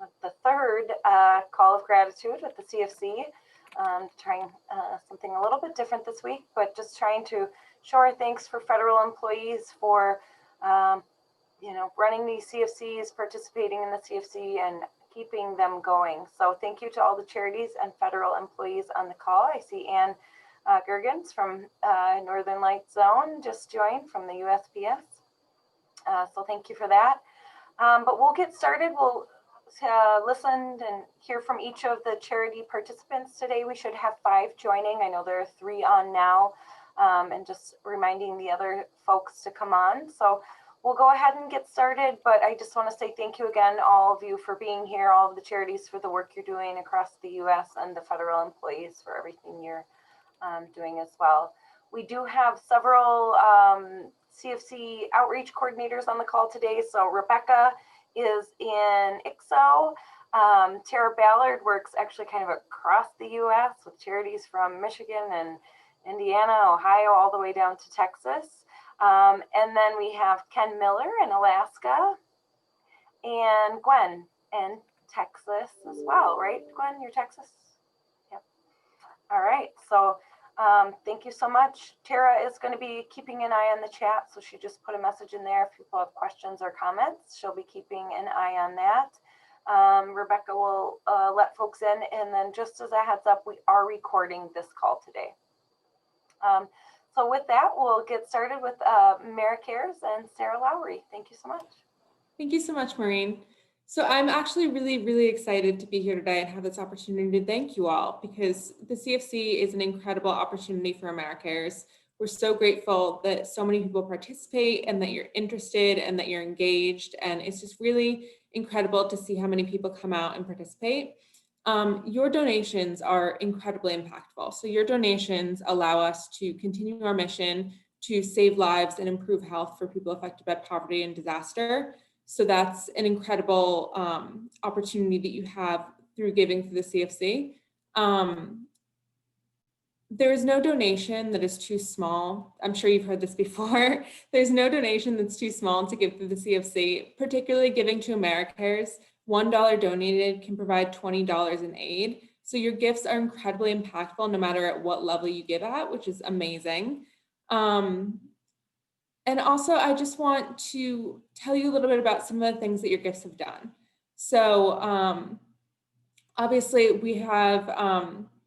with the third call of gratitude with the CFC. Trying something a little bit different this week, but just trying to show our thanks for federal employees for, running these CFCs, participating in the CFC, and keeping them going. So thank you to all the charities and federal employees on the call. I see Ann Gergens from Northern Lights Zone just joined from the USPS. So thank you for that. But we'll get started. We'll listen and hear from each of the charity participants today. We should have 5 joining. I know there are 3 on now, and just reminding the other folks to come on. So we'll go ahead and get started, but I just want to say thank you again, all of you, for being here, all of the charities for the work you're doing across the U.S. and the federal employees for everything you're doing as well. We do have several CFC outreach coordinators on the call today. So Rebecca is in ICSO. Tara Ballard works actually kind of across the U.S. with charities from Michigan and Indiana, Ohio, all the way down to Texas. And then we have Ken Miller in Alaska and Gwen in Texas as well, right? Gwen, you're Texas? Yep. All right. So thank you so much. Tara is going to be keeping an eye on the chat. So she just put a message in there. If people have questions or comments, she'll be keeping an eye on that. Rebecca will let folks in. And then just as a heads up, we are recording this call today. So with that, we'll get started with AmeriCares and Sarah Lowry. Thank you so much. Thank you so much, Maureen. So I'm actually really excited to be here today and have this opportunity to thank you all, because the CFC is an incredible opportunity for AmeriCares. We're so grateful that so many people participate and that you're interested and that you're engaged. And it's just really incredible to see how many people come out and participate. Your donations are incredibly impactful. So your donations allow us to continue our mission to save lives and improve health for people affected by poverty and disaster. So that's an incredible opportunity that you have through giving through the CFC. There is no donation that is too small. I'm sure you've heard this before. There's no donation that's too small to give through the CFC, particularly giving to AmeriCares. $1 donated can provide $20 in aid. So your gifts are incredibly impactful no matter at what level you give at, which is amazing. And also, I just want to tell you a little bit about some of the things that your gifts have done. So obviously, we have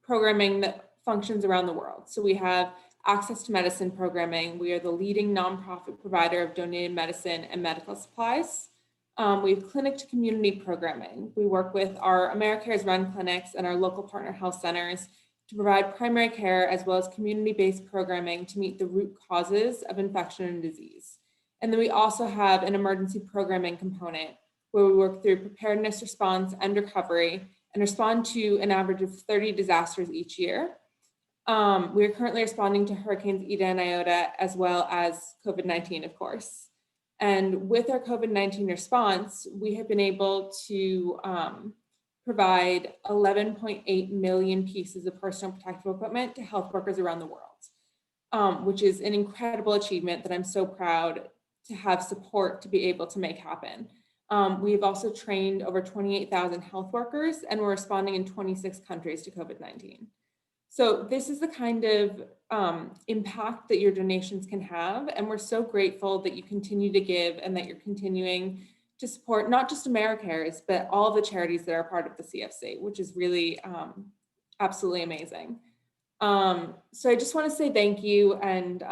programming that functions around the world. So we have access to medicine programming. We are the leading nonprofit provider of donated medicine and medical supplies. We have clinic to community programming. We work with our AmeriCares run clinics and our local partner health centers to provide primary care as well as community-based programming to meet the root causes of infection and disease. And then we also have an emergency programming component where we work through preparedness, response, and recovery and respond to an average of 30 disasters each year. We are currently responding to Hurricanes Ida and Iota as well as COVID-19, of course. And with our COVID-19 response, we have been able to provide 11.8 million pieces of personal protective equipment to health workers around the world, which is an incredible achievement that I'm so proud to have support to be able to make happen. We've also trained over 28,000 health workers, and we're responding in 26 countries to COVID-19. So this is the kind of impact that your donations can have. And we're so grateful that you continue to give and that you're continuing to support not just AmeriCares, but all the charities that are part of the CFC, which is really absolutely amazing. So I just want to say thank you and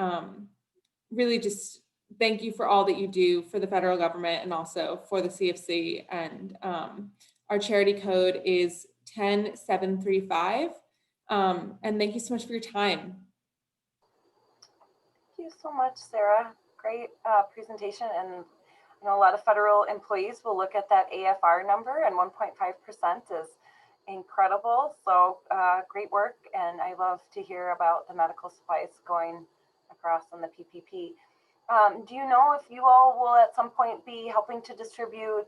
really just thank you for all that you do for the federal government and also for the CFC. And our charity code is 10735. And thank you so much for your time. Thank you so much, Sarah. Great presentation. And I know a lot of federal employees will look at that AFR number, and 1.5% is incredible. So great work. And I love to hear about the medical supplies going across on the PPP. Do you know if you all will at some point be helping to distribute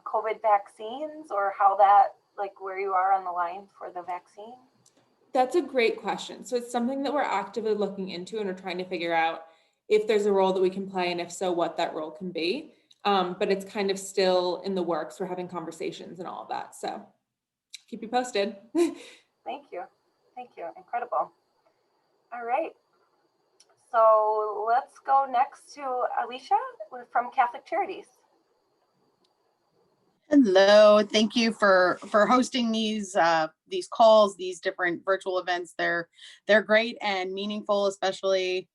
COVID vaccines, or how that, like where you are on the line for the vaccine? That's a great question. So it's something that we're actively looking into, and we're trying to figure out if there's a role that we can play, and if so, what that role can be. but it's kind of still in the works. We're having conversations and all of that. So keep you posted. Thank you. Thank you. Incredible. All right. So let's go next to Alicia from Catholic Charities. Hello, thank you for hosting these calls, these different virtual events. They're great and meaningful, especially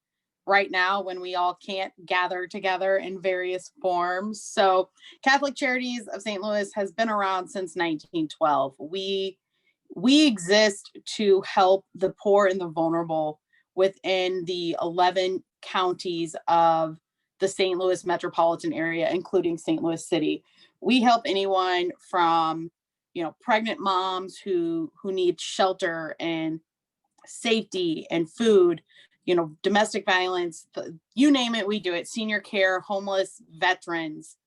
right now when we all can't gather together in various forms. So Catholic Charities of St. Louis has been around since 1912. We exist to help the poor and the vulnerable within the 11 counties of the St. Louis metropolitan area, including St. Louis City. We help anyone from, pregnant moms who need shelter and safety and food, domestic violence, you name it, we do it. Senior care, homeless, veterans.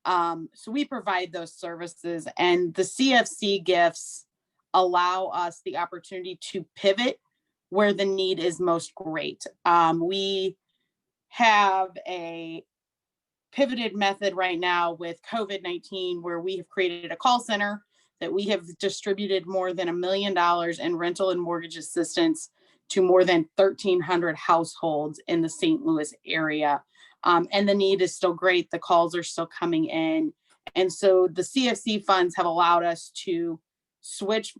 So we provide those services, and the CFC gifts allow us the opportunity to pivot where the need is most great. We have a pivoted method right now with COVID-19, where we have created a call center that we have distributed more than $1 million in rental and mortgage assistance to more than 1,300 households in the St. Louis area. And the need is still great. The calls are still coming in. And so the CFC funds have allowed us to switch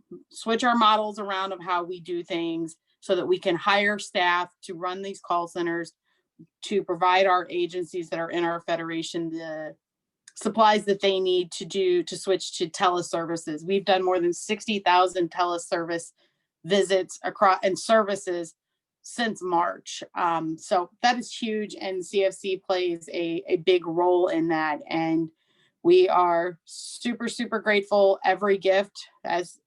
our models around of how we do things so that we can hire staff to run these call centers, to provide our agencies that are in our federation the supplies that they need to switch to teleservices. We've done more than 60,000 teleservice visits across and services since March. So that is huge, and CFC plays a big role in that. And we are super, super grateful. Every gift, as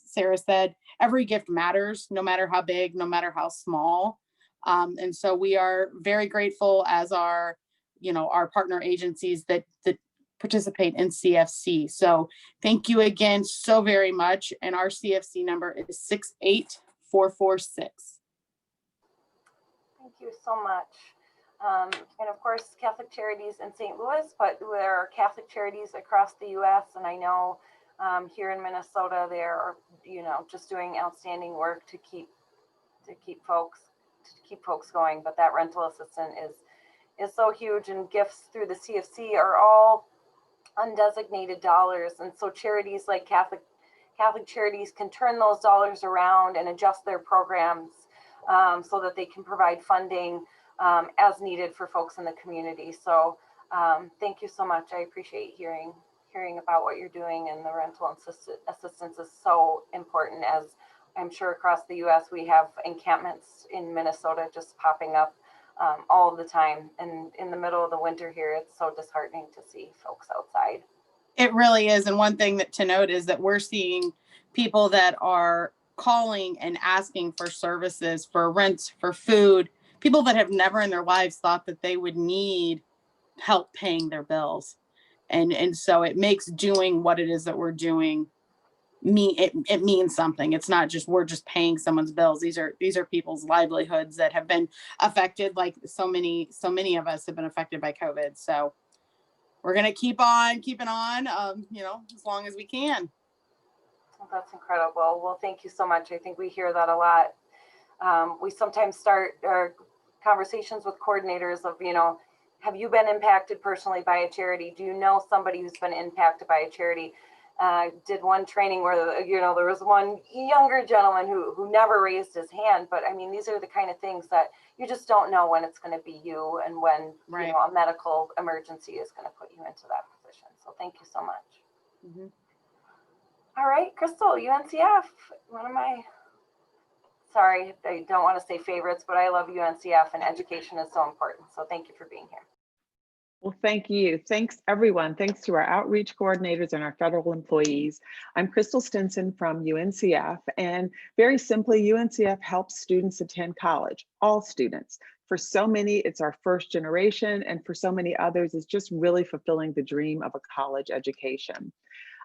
Sarah said, every gift matters, no matter how big, no matter how small. And so we are very grateful as our partner agencies that participate in CFC. So thank you again so very much. And our CFC number is 68446. Thank you so much. And of course, Catholic Charities in St. Louis, but there are Catholic Charities across the U.S. And I know here in Minnesota, they're just doing outstanding work to keep folks going. But that rental assistance is so huge, and gifts through the CFC are all undesignated dollars, and so charities like Catholic Charities can turn those dollars around and adjust their programs so that they can provide funding as needed for folks in the community. So thank you so much. I appreciate hearing about what you're doing, and the rental assistance is so important, as I'm sure across the U.S. we have encampments in Minnesota just popping up all the time. And in the middle of the winter here, it's so disheartening to see folks outside. It really is. And one thing to note is that we're seeing people that are calling and asking for services, for rent, for food, people that have never in their lives thought that they would need help paying their bills. And so it makes doing what it is that we're doing it means something. It's not just we're just paying someone's bills. These are people's livelihoods that have been affected, like so many of us have been affected by COVID. So we're gonna keep on keeping on, as long as we can. Well, that's incredible. Well, thank you so much. I think we hear that a lot. We sometimes start our conversations with coordinators of, have you been impacted personally by a charity? Do you know somebody who's been impacted by a charity? Did one training where there was one younger gentleman who never raised his hand, but I mean, these are the kind of things that you just don't know when it's going to be you, and when Right. A medical emergency is going to put you into that position. So thank you so much. Mm-hmm. All right, Crystal, UNCF, sorry, I don't want to say favorites, but I love UNCF, and education is so important. So thank you for being here. Well, thank you. Thanks, everyone. Thanks to our outreach coordinators and our federal employees. I'm Crystal Stinson from UNCF, and very simply, UNCF helps students attend college, all students. For so many, it's our first generation, and for so many others, it's just really fulfilling the dream of a college education.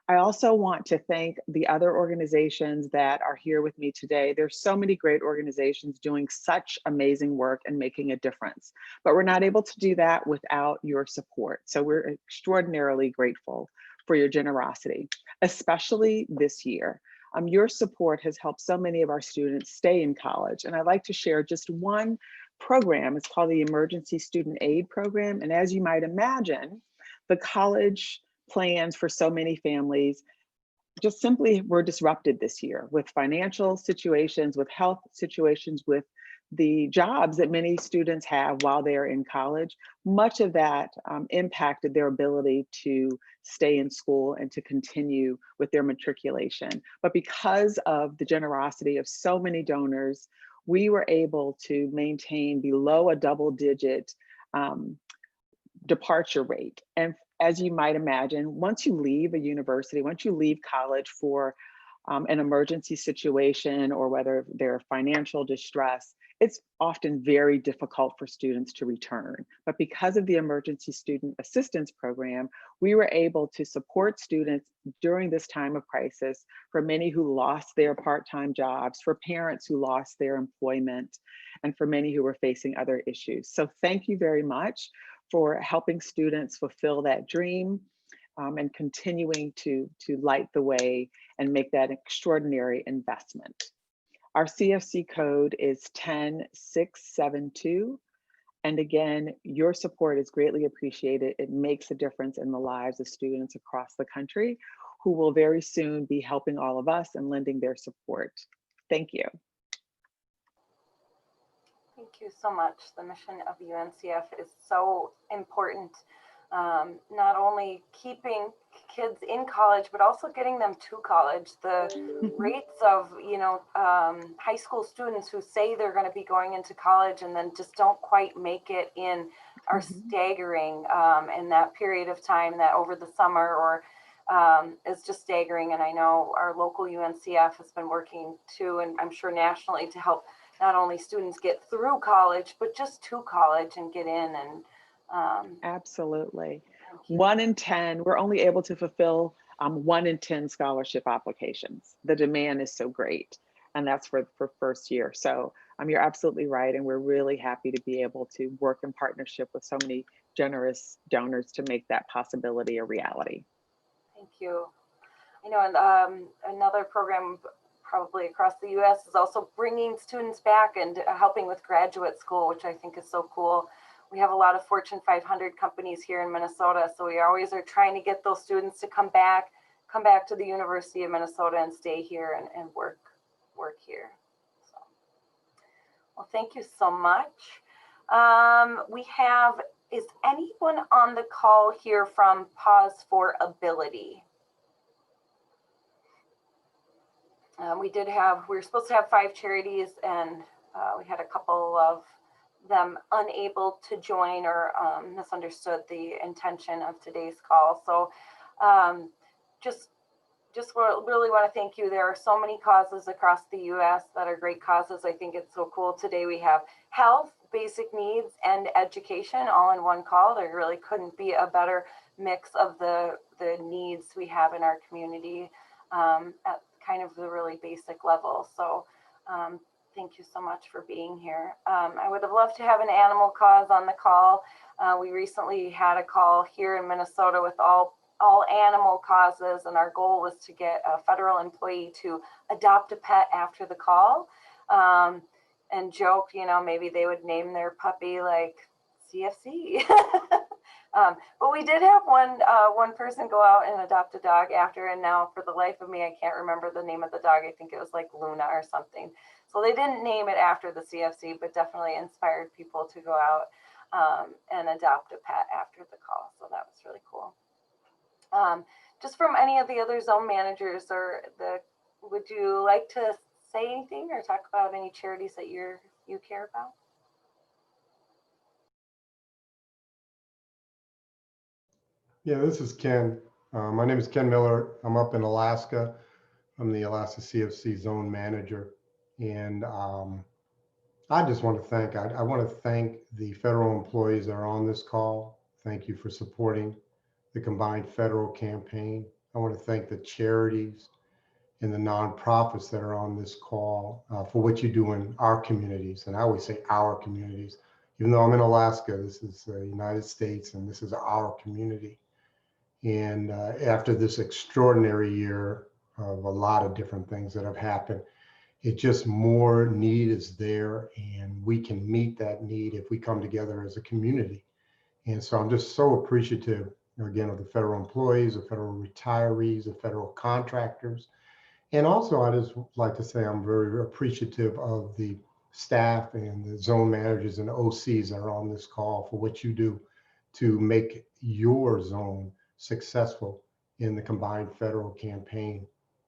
I also want to thank the other organizations that are here with me today. There's so many great organizations doing such amazing work and making a difference, but we're not able to do that without your support. So we're extraordinarily grateful for your generosity, especially this year. Your support has helped so many of our students stay in college. And I'd like to share just one program. It's called the Emergency Student Aid Program. And as you might imagine, the college plans for so many families just simply were disrupted this year with financial situations, with health situations, with the jobs that many students have while they're in college. Much of that impacted their ability to stay in school and to continue with their matriculation. But because of the generosity of so many donors, we were able to maintain below a double-digit departure rate. And as you might imagine, once you leave a university, once you leave college for an emergency situation, or whether they're financial distress, it's often very difficult for students to return. But because of the Emergency Student Assistance Program, we were able to support students during this time of crisis, for many who lost their part-time jobs, for parents who lost their employment, and for many who were facing other issues. So thank you very much for helping students fulfill that dream, and continuing to light the way and make that extraordinary investment. Our CFC code is 10672. And again, your support is greatly appreciated. It makes a difference in the lives of students across the country who will very soon be helping all of us and lending their support. Thank you. Thank you so much. The mission of UNCF is so important. Not only keeping kids in college, but also getting them to college. The rates of, high school students who say they're going to be going into college and then just don't quite make it in are staggering. In that period of time, that over the summer, or is just staggering. And I know our local UNCF has been working too, and I'm sure nationally, to help not only students get through college, but just to college and get in. And absolutely. 1 in 10, we're only able to fulfill 1 in 10 scholarship applications. The demand is so great, and that's for first year. So you're absolutely right, and we're really happy to be able to work in partnership with so many generous donors to make that possibility a reality. Thank you. I know, and another program probably across the U.S. is also bringing students back and helping with graduate school, which I think is so cool. We have a lot of Fortune 500 companies here in Minnesota, so we always are trying to get those students to come back to the University of Minnesota and stay here and work here. So, well, thank you so much. Is anyone on the call here from Pause for Ability? We were supposed to have 5 charities, and we had a couple of them unable to join or misunderstood the intention of today's call. So just really want to thank you. There are so many causes across the U.S. that are great causes. I think it's so cool. Today we have health, basic needs, and education all in one call. There really couldn't be a better mix of the needs we have in our community at kind of the really basic level. So thank you so much for being here. I would have loved to have an animal cause on the call. We recently had a call here in Minnesota with all animal causes, and our goal was to get a federal employee to adopt a pet after the call, and joke, maybe they would name their puppy like CFC. But we did have one person go out and adopt a dog after, and now for the life of me, I can't remember the name of the dog. I think it was like Luna or something. So they didn't name it after the CFC, but definitely inspired people to go out and adopt a pet after the call. So that was really cool. Just from any of the other zone managers, would you like to say anything or talk about any charities that you care about? Yeah, this is Ken. My name is Ken Miller. I'm up in Alaska. I'm the Alaska CFC zone manager. And I just want to I want to thank the federal employees that are on this call. Thank you for supporting the combined federal campaign I want to thank the charities and the nonprofits that are on this call for what you do in our communities. And I always say our communities. Even though I'm in Alaska, this is the United States and this is our community. And after this extraordinary year of a lot of different things that have happened, it just more need is there, and we can meet that need if we come together as a community. And so I'm just so appreciative, again, of the federal employees, the federal retirees, the federal contractors. And also, I just like to say I'm very appreciative of the staff and the zone managers and OCs that are on this call for what you do to make your zone successful in the combined federal campaign.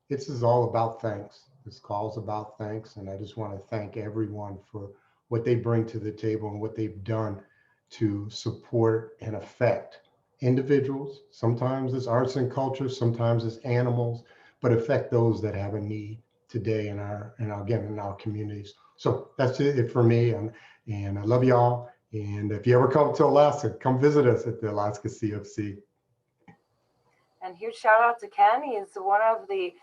This is all about thanks. This call is about thanks. And I just want to thank everyone for what they bring to the table and what they've done to support and affect individuals. Sometimes it's arts and culture, sometimes it's animals, but affect those that have a need today in our communities. So that's it for me. And I love y'all. And if you ever come to Alaska, come visit us at the Alaska CFC. And huge shout out to Ken. He's one of the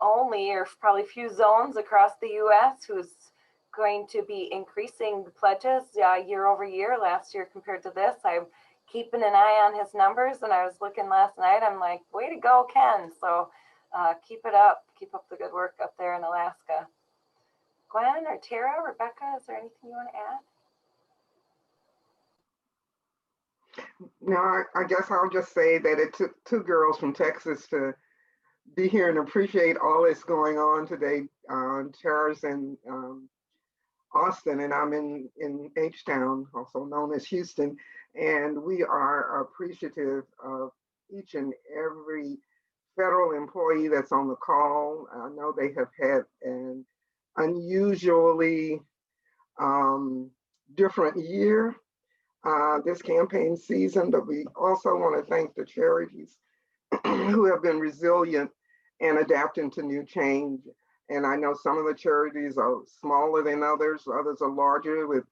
only, or probably few zones across the U.S. who's going to be increasing the pledges year over year. Last year compared to this, I'm keeping an eye on his numbers, and I was looking last night. I'm like, way to go, Ken. So keep it up. Keep up the good work up there in Alaska. Gwen or Tara, Rebecca, is there anything you want to add? No, I guess I'll just say that it took two girls from Texas to be here and appreciate all that's going on today. Tara's in Austin, and I'm in H-Town, also known as Houston, and we are appreciative of each and every federal employee that's on the call. I know they have had an unusually different year this campaign season, but we also want to thank the charities who have been resilient and adapting to new change. And I know some of the charities are smaller than others are larger with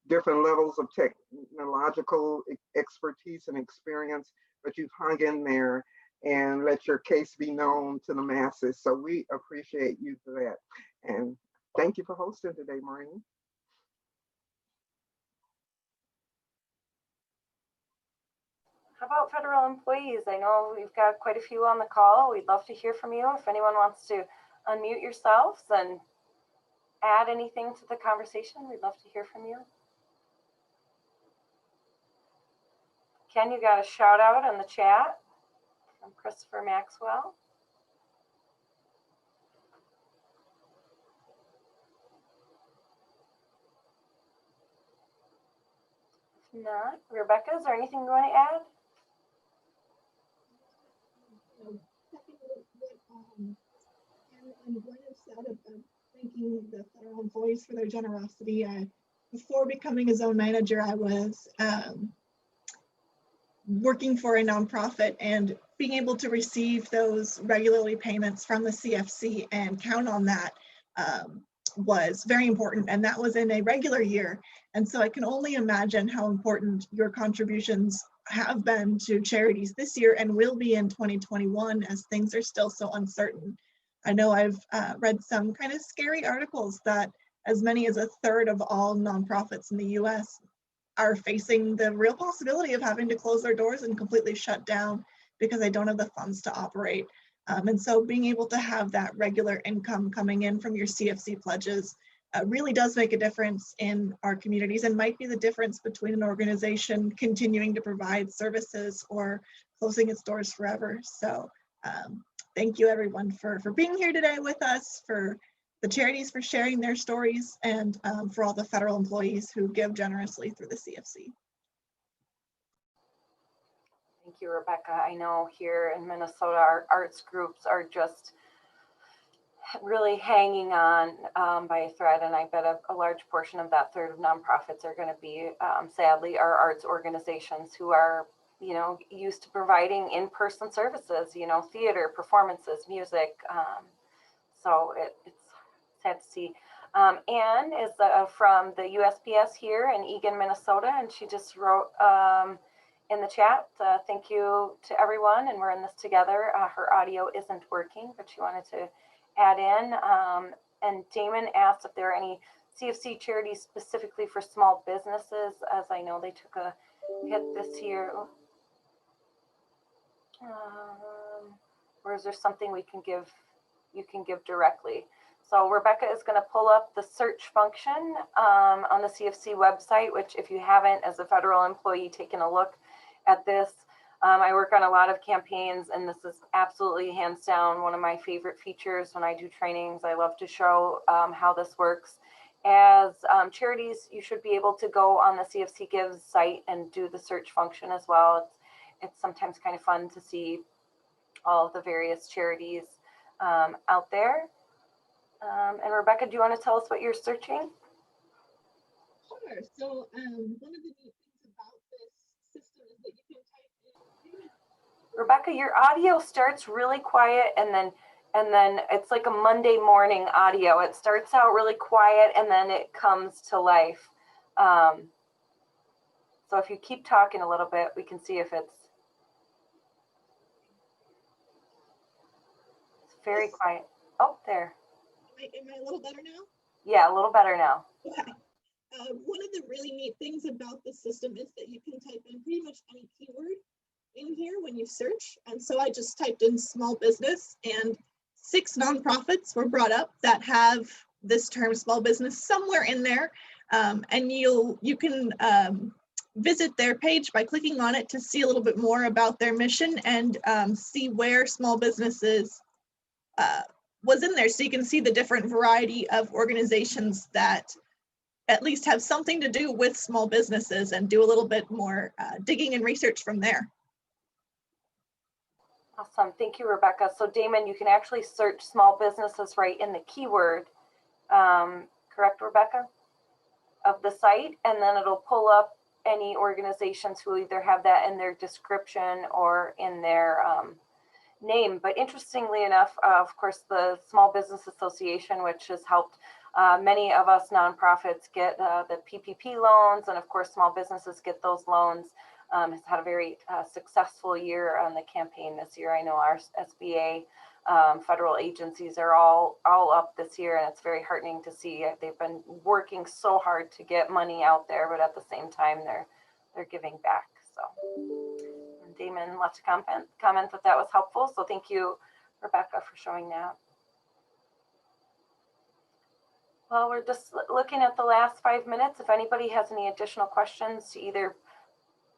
different levels of technological expertise and experience, but you've hung in there and let your case be known to the masses. So we appreciate you for that. And thank you for hosting today, Maureen. How about federal employees? I know we've got quite a few on the call. We'd love to hear from you. If anyone wants to unmute yourselves and add anything to the conversation, we'd love to hear from you. Ken, you got a shout out in the chat from Christopher Maxwell. If not, Rebecca, is there anything you want to add? And Gwen has said of thanking the federal employees for their generosity. Before becoming a zone manager, I was working for a nonprofit, and being able to receive those regularly payments from the CFC and count on that was very important, and that was in a regular year. And so I can only imagine how important your contributions have been to charities this year and will be in 2021 as things are still so uncertain. I know I've read some kind of scary articles that as many as a third of all nonprofits in the US are facing the real possibility of having to close their doors and completely shut down because they don't have the funds to operate. And so being able to have that regular income coming in from your CFC pledges really does make a difference in our communities, and might be the difference between an organization continuing to provide services or closing its doors forever. So thank you everyone for being here today with us, for the charities for sharing their stories, and for all the federal employees who give generously through the CFC. Thank you, Rebecca. I know here in Minnesota, our arts groups are just really hanging on by a thread, and I bet a large portion of that third of nonprofits are going to be, sadly, our arts organizations who are, used to providing in-person services, theater, performances, music. So it's sad to see. Anne is from the USPS here in Eagan, Minnesota, and she just wrote, in the chat. Thank you to everyone, and we're in this together. Her audio isn't working, but she wanted to add in. And Damon asked if there are any CFC charities specifically for small businesses, as I know they took a hit this year. Or is there something we can give, you can give directly? So Rebecca is going to pull up the search function on the CFC website, which if you haven't, as a federal employee, taken a look at this, I work on a lot of campaigns, and this is absolutely hands down one of my favorite features when I do trainings. I love to show how this works. As charities, you should be able to go on the CFC Gives site and do the search function as well. It's sometimes kind of fun to see all of the various charities out there. And Rebecca, do you want to tell us what you're searching? Sure. So one of the neat things about this system is that you can type in. Rebecca, your audio starts really quiet, and then it's like a Monday morning audio. It starts out really quiet and then it comes to life. So if you keep talking a little bit, we can see if it's very quiet. Oh, there. Am I a little better now? Yeah, a little better now. Okay. One of the really neat things about the system is that you can type in pretty much any keyword in here when you search. And so I just typed in small business, and 6 nonprofits were brought up that have this term small business somewhere in there. And you can visit their page by clicking on it to see a little bit more about their mission and see where small businesses was in there. So you can see the different variety of organizations that at least have something to do with small businesses, and do a little bit more digging and research from there. Awesome. Thank you, Rebecca. So Damon, you can actually search small businesses right in the keyword, correct, Rebecca, of the site, and then it'll pull up any organizations who either have that in their description or in their name. But interestingly enough, of course, the Small Business Association, which has helped many of us nonprofits get the PPP loans, and of course, small businesses get those loans, has had a very successful year on the campaign this year. I know our SBA federal agencies are all up this year, and it's very heartening to see. They've been working so hard to get money out there, but at the same time, they're giving back. So, and Damon left a comment that was helpful. So thank you, Rebecca, for showing that. Well, we're just looking at the last 5 minutes. If anybody has any additional questions to either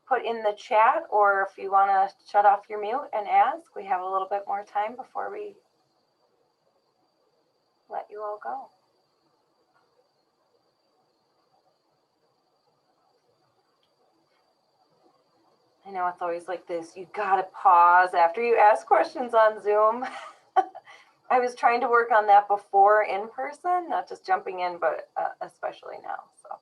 put in the chat, or if you want to shut off your mute and ask, we have a little bit more time before we let you all go. I know it's always like this. You got to pause after you ask questions on Zoom. I was trying to work on that before in person, not just jumping in, but especially now. So,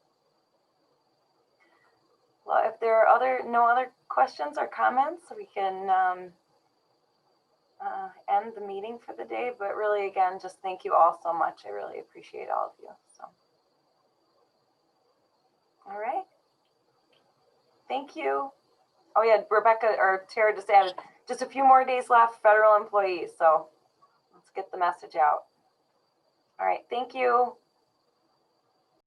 well, if there are no other questions or comments, we can end the meeting for the day. But really, again, just thank you all so much. I really appreciate all of you. So, all right. Thank you. Oh yeah, Rebecca or Tara just added just a few more days left, federal employees. So let's get the message out. All right, thank you.